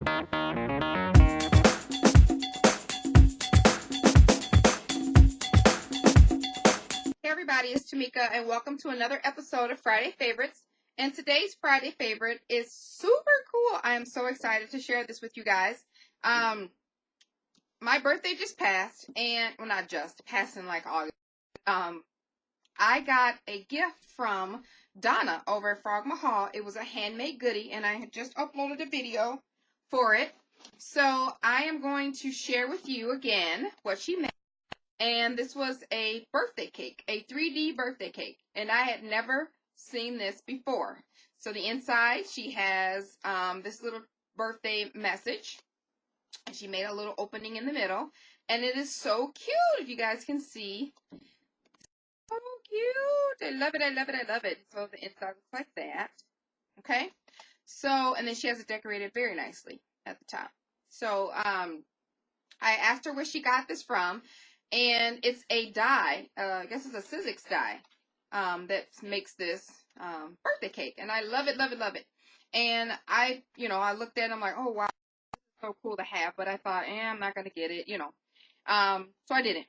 Hey everybody, it's Tamika and welcome to another episode of Friday Favorites. And today's Friday favorite is super cool. I am so excited to share this with you guys. My birthday just passed, and well, not just passed in like August. I got a gift from Donna over at Frogmahall. It was a handmade goodie, and I had just uploaded a video for it. So I am going to share with you again what she made. And this was a birthday cake, a 3D birthday cake. And I had never seen this before. So the inside, she has this little birthday message. And she made a little opening in the middle. And it is so cute, if you guys can see. So cute. I love it, I love it, I love it. So the inside looks like that. Okay. So, and then she has it decorated very nicely at the top. So, I asked her where she got this from. And it's a die, I guess it's a Sizzix die, that makes this, birthday cake. And I love it, love it, love it. And I looked at it, I'm like, oh wow, so cool to have. But I thought, I'm not going to get it, so I didn't.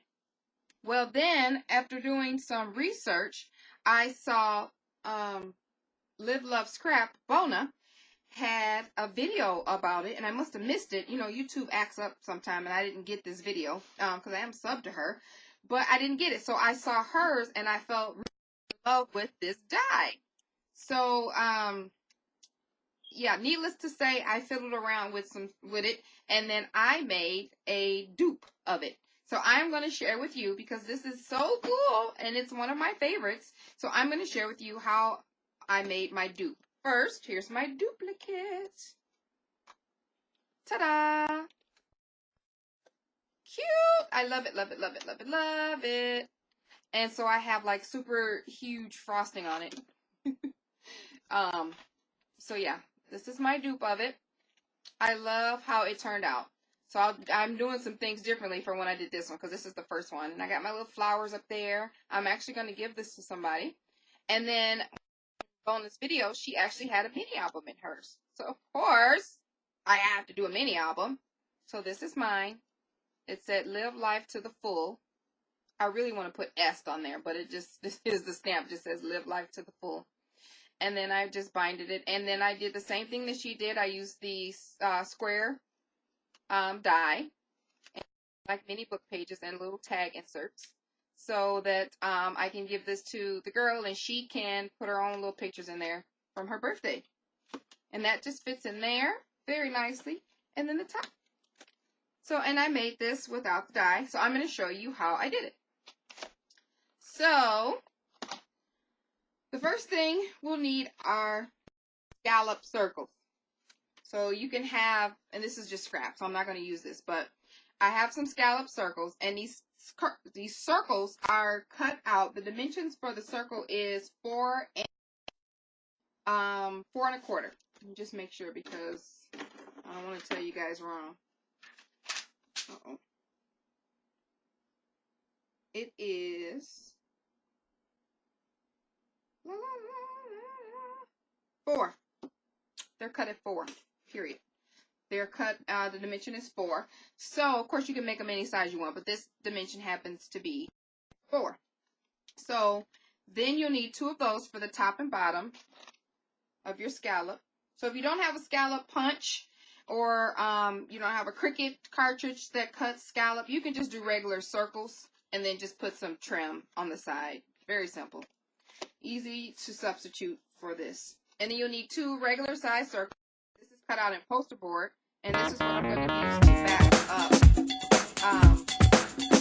Well, then, after doing some research, I saw, Livelovescrap, Bona, had a video about it, and I must have missed it. YouTube acts up sometime, and I didn't get this video because I am subbed to her, but I didn't get it. So I saw hers, and I felt really in love with this die. So yeah, needless to say, I fiddled around with it, and then I made a dupe of it. So I'm going to share with you because this is so cool, and it's one of my favorites. So I'm going to share with you how I made my dupe. First, here's my duplicate. Ta-da! Cute! I love it, love it, love it, love it, love it. And so I have like super huge frosting on it. So yeah, this is my dupe of it. I love how it turned out. So I'm doing some things differently from when I did this one because this is the first one. And I got my little flowers up there. I'm actually going to give this to somebody. And then on this video, she actually had a mini album in hers. So, of course, I have to do a mini album. So this is mine. It said, live life to the full. I really want to put S on there, but this is the stamp. It just says, live life to the full. And then I just binded it. And then I did the same thing that she did. I used the square die, like mini book pages and little tag inserts, so that I can give this to the girl and she can put her own little pictures in there from her birthday. And that just fits in there very nicely. And then the top. So, and I made this without the die. So I'm going to show you how I did it. So, the first thing we'll need are scallop circles. So you can have, and this is just scrap, so I'm not going to use this, but I have some scallop circles, and these circles are cut out. The dimensions for the circle is 4 and 4 1/4. Let me just make sure because I don't want to tell you guys wrong. Uh-oh. It is 4. They're cut at 4, period. They're cut, the dimension is 4. So, of course, you can make them any size you want, but this dimension happens to be 4. So, then you'll need 2 of those for the top and bottom of your scallop. So, if you don't have a scallop punch or you don't have a Cricut cartridge that cuts scallop, you can just do regular circles and then just put some trim on the side. Very simple. Easy to substitute for this. And then you'll need 2 regular size circles. This is cut out in poster board, and this is what I'm going to use to back up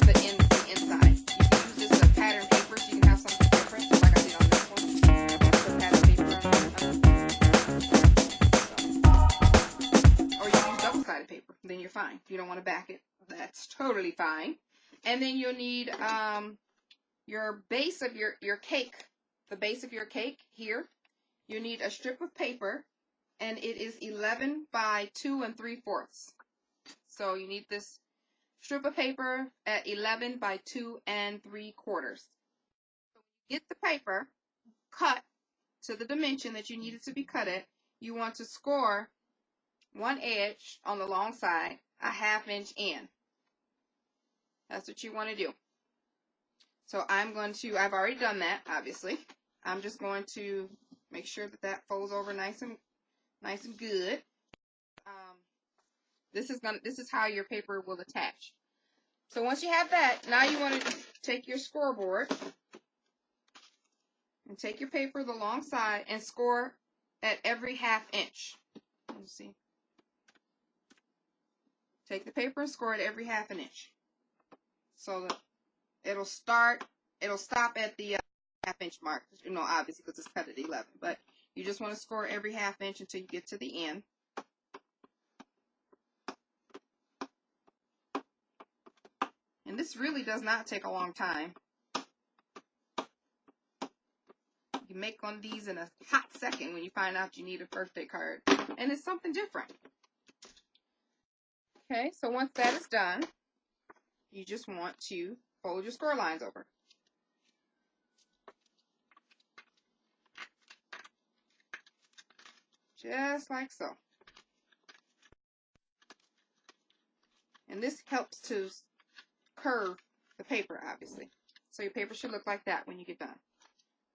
the inside. You can use this as pattern paper, so you can have something different, like I did on this one. Put pattern paper or you can use double-sided paper. Then you're fine. If you don't want to back it, that's totally fine. And then you'll need your base of your cake. The base of your cake here. You need a strip of paper, and it is 11 by 2 3/4. So you need this strip of paper at 11 by 2 3/4. So get the paper cut to the dimension that you need it to be cut at. You want to score one edge on the long side, a 1/2 inch in. That's what you want to do. So I've already done that, obviously. I'm just going to make sure that that folds over nice and good. This is how your paper will attach. So once you have that, now you want to take your scoreboard and take your paper the long side and score at every 1/2 inch. Let me see. Take the paper and score it every 1/2 inch. So that it'll stop at the 1/2 inch mark. You know, obviously because it's cut at 11, but you just want to score every 1/2 inch until you get to the end. And this really does not take a long time. You make one of these in a hot second when you find out you need a birthday card. And it's something different. Okay, so once that is done, you just want to fold your score lines over. Just like so. And this helps to curve the paper, obviously. So your paper should look like that when you get done.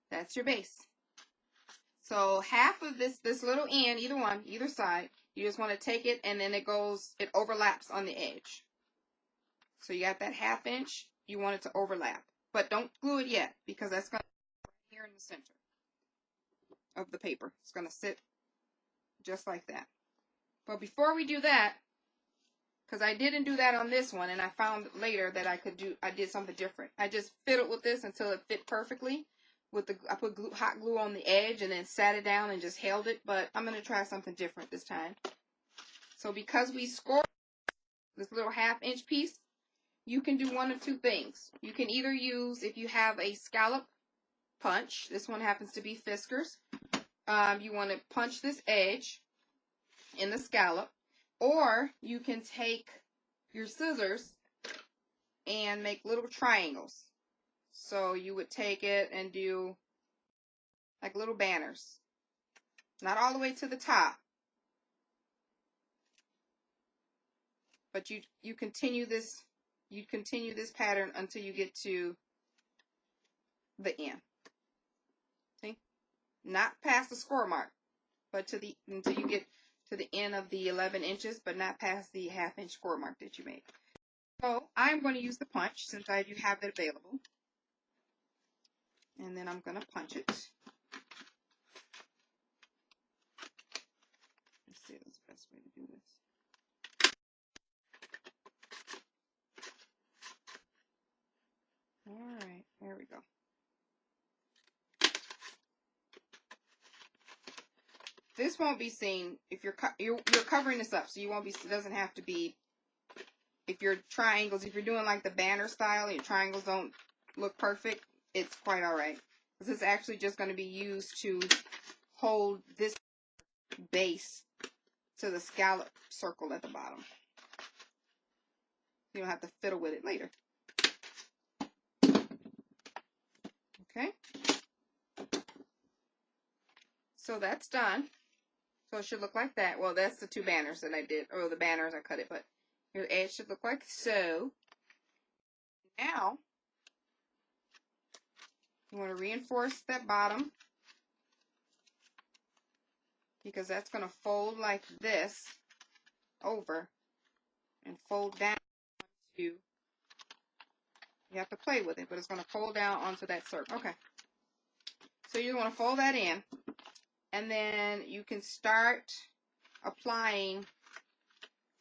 That's your base. So half of this little end, either side, you just want to take it and then it overlaps on the edge. So you got that 1/2 inch, you want it to overlap. But don't glue it yet because that's going to be here in the center of the paper. It's going to sit just like that. But before we do that, because I didn't do that on this one, and I found later that I did something different. I just fiddled with this until it fit perfectly. I put hot glue on the edge and then sat it down and just held it, but I'm going to try something different this time. So because we scored this little 1/2 inch piece, you can do one of two things. You can either use, if you have a scallop punch, this one happens to be Fisker's, you want to punch this edge in the scallop. Or you can take your scissors and make little triangles. So you would take it and do like little banners. Not all the way to the top. But you continue this pattern until you get to the end. See? Not past the score mark, but until you get to the end of the 11 inches, but not past the 1/2 inch score mark that you made. So I'm going to use the punch since I do have it available. And then I'm going to punch it. Let's see what's the best way to do this. Alright, there we go. This won't be seen if you're covering this up, so you won't be. It doesn't have to be. If your triangles, if you're doing like the banner style, and your triangles don't look perfect, it's quite all right. This is actually just going to be used to hold this base to the scallop circle at the bottom. You don't have to fiddle with it later. Okay. So that's done. So it should look like that. Well, that's the two banners that I did, or the banners I cut it, but your edge should look like so. Now, you want to reinforce that bottom because that's going to fold like this over and fold down to, you have to play with it, but it's going to fold down onto that circle. Okay. So you want to fold that in, and then you can start applying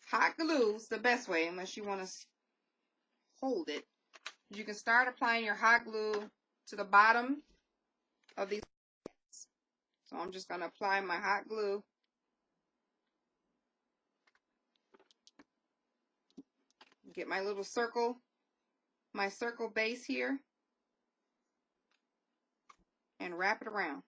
hot glue. Is the best way, unless you want to hold it. You can start applying your hot glue to the bottom of these. So I'm just going to apply my hot glue. Get my little circle, my circle base here, and wrap it around.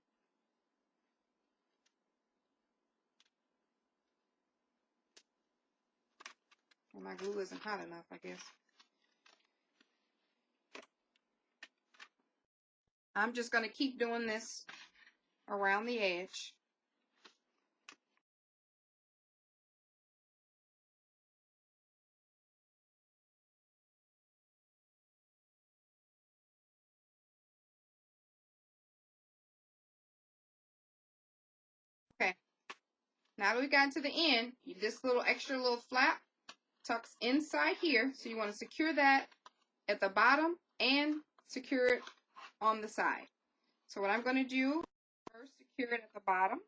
Well, my glue isn't hot enough, I guess. I'm just going to keep doing this around the edge. Now that we got to the end, this little extra little flap tucks inside here. So you want to secure that at the bottom and secure it on the side. So what I'm going to do, first secure it at the bottom,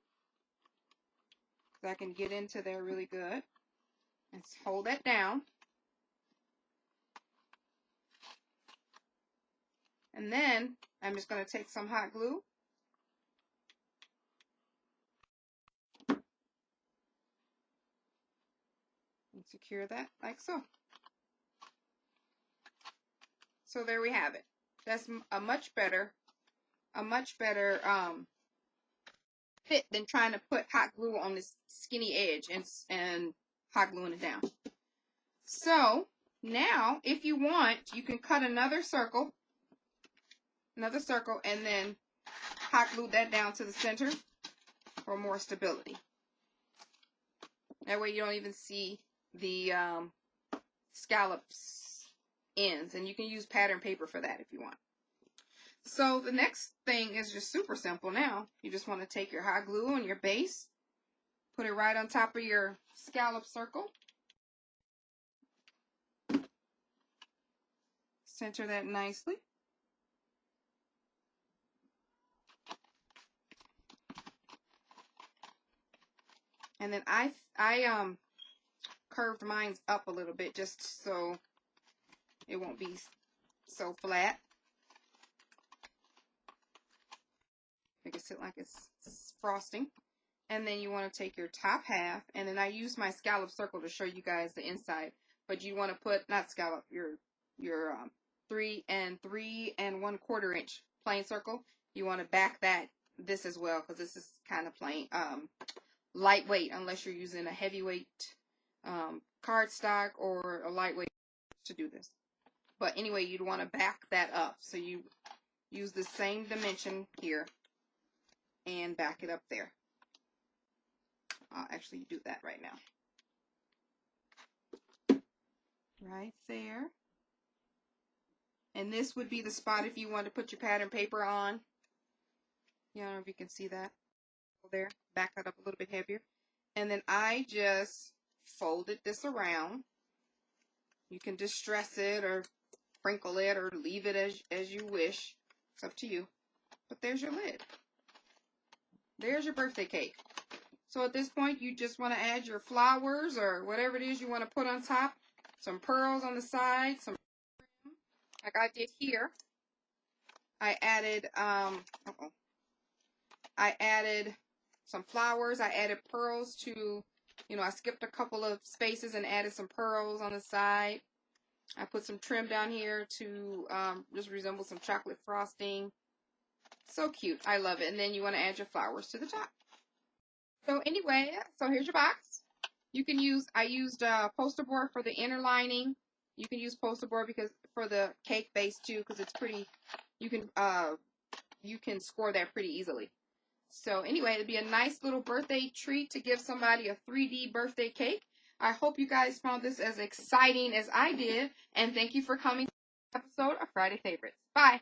so I can get into there really good. And hold that down. And then I'm just going to take some hot glue. And secure that like so. So there we have it. That's a much better fit than trying to put hot glue on this skinny edge and hot gluing it down. So now, if you want, you can cut another circle, and then hot glue that down to the center for more stability. That way you don't even see the scallops ends, and you can use pattern paper for that if you want. So the next thing is just super simple now. You just want to take your hot glue on your base, put it right on top of your scallop circle, center that nicely. And then I curved mine up a little bit just so it won't be so flat. Make it sit like it's frosting. And then you want to take your top half, and then I use my scallop circle to show you guys the inside. But you want to put, not scallop, your 3 3¼ inch plain circle. You want to back this as well, because this is kind of plain, lightweight, unless you're using a heavyweight cardstock or a lightweight to do this. But anyway, you'd want to back that up. So you use the same dimension here and back it up there. I'll actually do that right now. Right there. And this would be the spot if you want to put your pattern paper on. I don't know if you can see that. There. Back that up a little bit heavier. And then I just folded this around. You can distress it or crinkle it or leave it as you wish. It's up to you. But there's your lid. There's your birthday cake. So at this point, you just want to add your flowers or whatever it is you want to put on top. Some pearls on the side, some like I did here. I added some flowers. I added pearls to, I skipped a couple of spaces and added some pearls on the side. I put some trim down here to just resemble some chocolate frosting. So cute. I love it. And then you want to add your flowers to the top. So anyway, so here's your box. You can use, I used poster board for the inner lining. You can use poster board because for the cake base too, because it's pretty, you can score that pretty easily. So anyway, it'd be a nice little birthday treat to give somebody a 3D birthday cake. I hope you guys found this as exciting as I did, and thank you for coming to this episode of Friday Favorites. Bye.